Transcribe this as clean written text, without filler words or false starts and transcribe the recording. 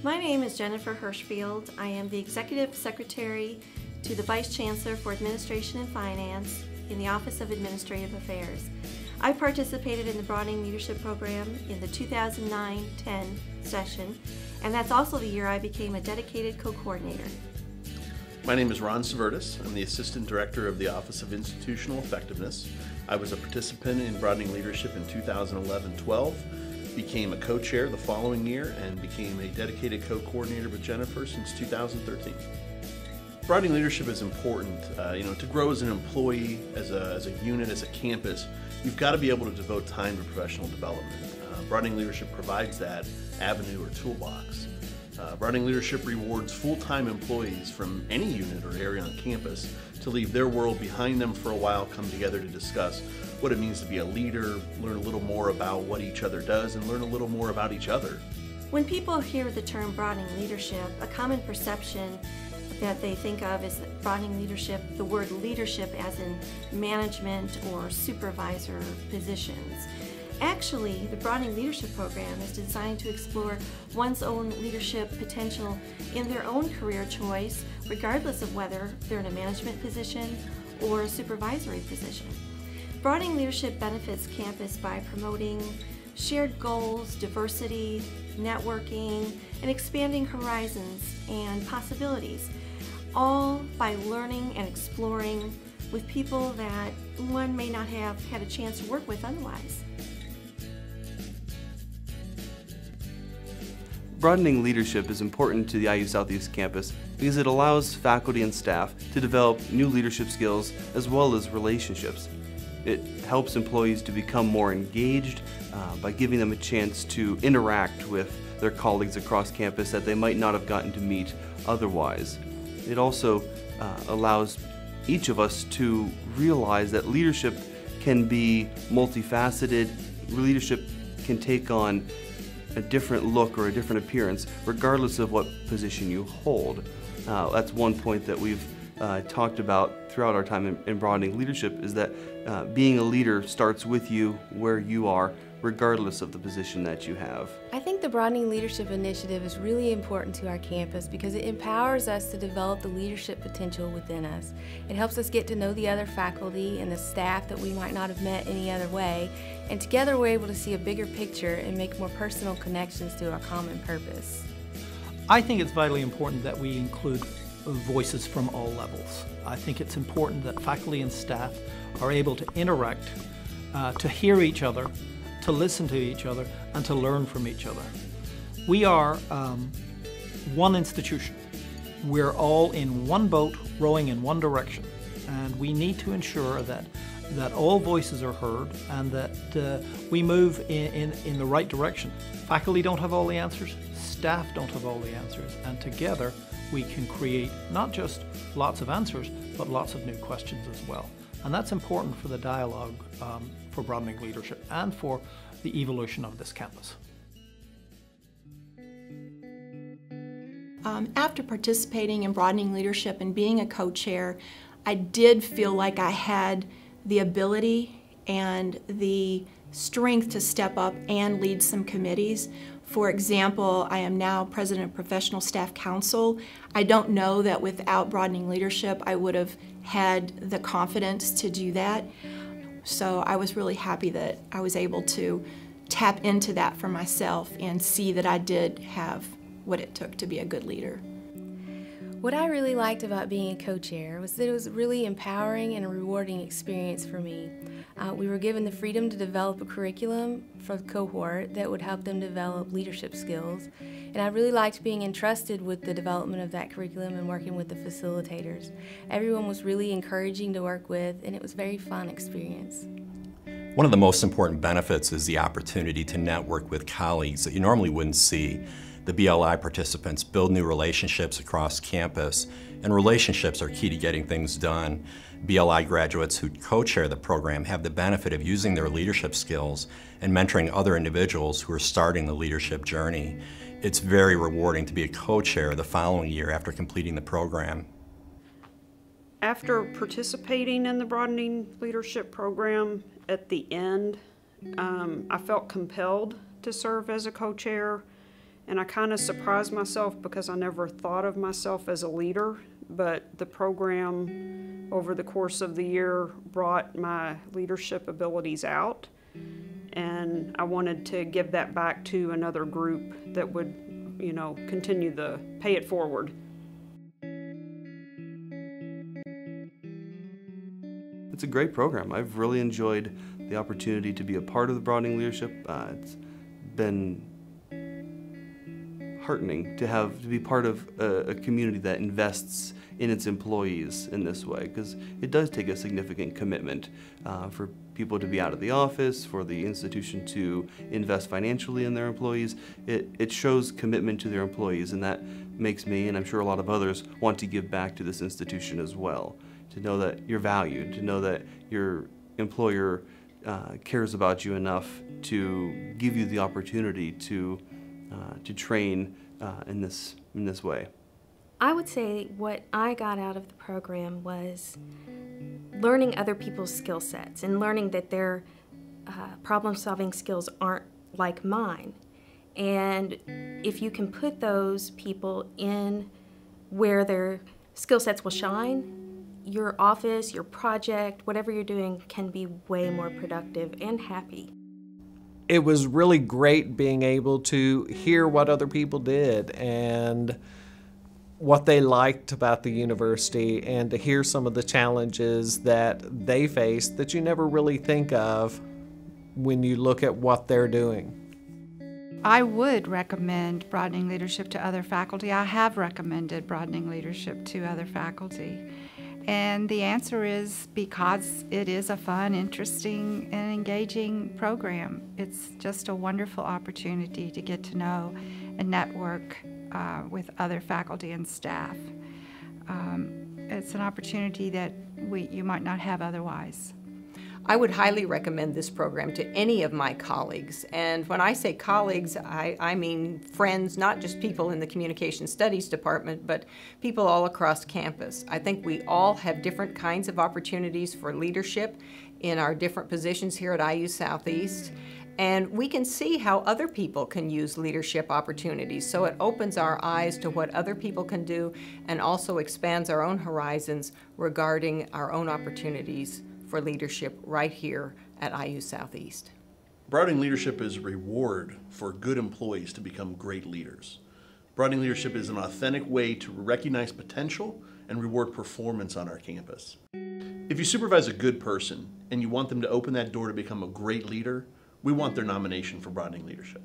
My name is Jennifer Hirschfield. I am the Executive Secretary to the Vice Chancellor for Administration and Finance in the Office of Administrative Affairs. I participated in the Broadening Leadership Program in the 2009-10 session, and that's also the year I became a dedicated co-coordinator. My name is Ron Savertis. I'm the Assistant Director of the Office of Institutional Effectiveness. I was a participant in Broadening Leadership in 2011-12, became a co-chair the following year, and became a dedicated co-coordinator with Jennifer since 2013. Broadening leadership is important. To grow as an employee, as a unit, as a campus, you've got to be able to devote time to professional development. Broadening leadership provides that avenue or toolbox. Broadening leadership rewards full-time employees from any unit or area on campus to leave their world behind them for a while, come together to discuss what it means to be a leader, learn a little more about what each other does, and learn a little more about each other. When people hear the term broadening leadership, a common perception that they think of is that broadening leadership, the word leadership as in management or supervisor positions. Actually, the Broadening Leadership Program is designed to explore one's own leadership potential in their own career choice, regardless of whether they're in a management position or a supervisory position. Broadening leadership benefits campus by promoting shared goals, diversity, networking, and expanding horizons and possibilities, all by learning and exploring with people that one may not have had a chance to work with otherwise. Broadening leadership is important to the IU Southeast campus because it allows faculty and staff to develop new leadership skills as well as relationships. It helps employees to become more engaged by giving them a chance to interact with their colleagues across campus that they might not have gotten to meet otherwise. It also allows each of us to realize that leadership can be multifaceted. Leadership can take on a different look or a different appearance regardless of what position you hold. That's one point that we've talked about throughout our time in broadening leadership, is that being a leader starts with you where you are, regardless of the position that you have. I think the Broadening Leadership Initiative is really important to our campus because it empowers us to develop the leadership potential within us. It helps us get to know the other faculty and the staff that we might not have met any other way, and together we're able to see a bigger picture and make more personal connections to our common purpose. I think it's vitally important that we include voices from all levels. I think it's important that faculty and staff are able to interact, to hear each other, to listen to each other, and to learn from each other. We are one institution. We're all in one boat, rowing in one direction, and we need to ensure that all voices are heard and that we move in the right direction. Faculty don't have all the answers, staff don't have all the answers, and together we can create not just lots of answers, but lots of new questions as well. And that's important for the dialogue for broadening leadership and for the evolution of this campus. After participating in broadening leadership and being a co-chair, I did feel like I had the ability and the strength to step up and lead some committees. For example, I am now President of Professional Staff Council. I don't know that without broadening leadership I would have had the confidence to do that. So I was really happy that I was able to tap into that for myself and see that I did have what it took to be a good leader. What I really liked about being a co-chair was that it was a really empowering and a rewarding experience for me. We were given the freedom to develop a curriculum for the cohort that would help them develop leadership skills, and I really liked being entrusted with the development of that curriculum and working with the facilitators. Everyone was really encouraging to work with, and it was a very fun experience. One of the most important benefits is the opportunity to network with colleagues that you normally wouldn't see. The BLI participants build new relationships across campus, and relationships are key to getting things done. BLI graduates who co-chair the program have the benefit of using their leadership skills and mentoring other individuals who are starting the leadership journey. It's very rewarding to be a co-chair the following year after completing the program. After participating in the Broadening Leadership Program, at the end, I felt compelled to serve as a co-chair, And I kind of surprised myself because I never thought of myself as a leader, but the program over the course of the year brought my leadership abilities out. And I wanted to give that back to another group that would, continue the pay it forward. It's a great program. I've really enjoyed the opportunity to be a part of the Broadening Leadership. It's been heartening to be part of a community that invests in its employees in this way, because it does take a significant commitment for people to be out of the office, for the institution to invest financially in their employees. It shows commitment to their employees, and that makes me, and I'm sure a lot of others, want to give back to this institution as well, to know that you're valued, to know that your employer cares about you enough to give you the opportunity to train in this way. I would say what I got out of the program was learning other people's skill sets and learning that their problem-solving skills aren't like mine. And if you can put those people in where their skill sets will shine, your office, your project, whatever you're doing can be way more productive and happy. It was really great being able to hear what other people did and what they liked about the university, and to hear some of the challenges that they face that you never really think of when you look at what they're doing. I would recommend Broadening Leadership to other faculty. I have recommended Broadening Leadership to other faculty. And the answer is because it is a fun, interesting, and engaging program. It's just a wonderful opportunity to get to know and network with other faculty and staff. It's an opportunity that you might not have otherwise. I would highly recommend this program to any of my colleagues. And when I say colleagues, I mean friends, not just people in the Communication Studies Department, but people all across campus. I think we all have different kinds of opportunities for leadership in our different positions here at IU Southeast. And we can see how other people can use leadership opportunities. So it opens our eyes to what other people can do and also expands our own horizons regarding our own opportunities for leadership right here at IU Southeast. Broadening Leadership is a reward for good employees to become great leaders. Broadening Leadership is an authentic way to recognize potential and reward performance on our campus. If you supervise a good person and you want them to open that door to become a great leader, we want their nomination for Broadening Leadership.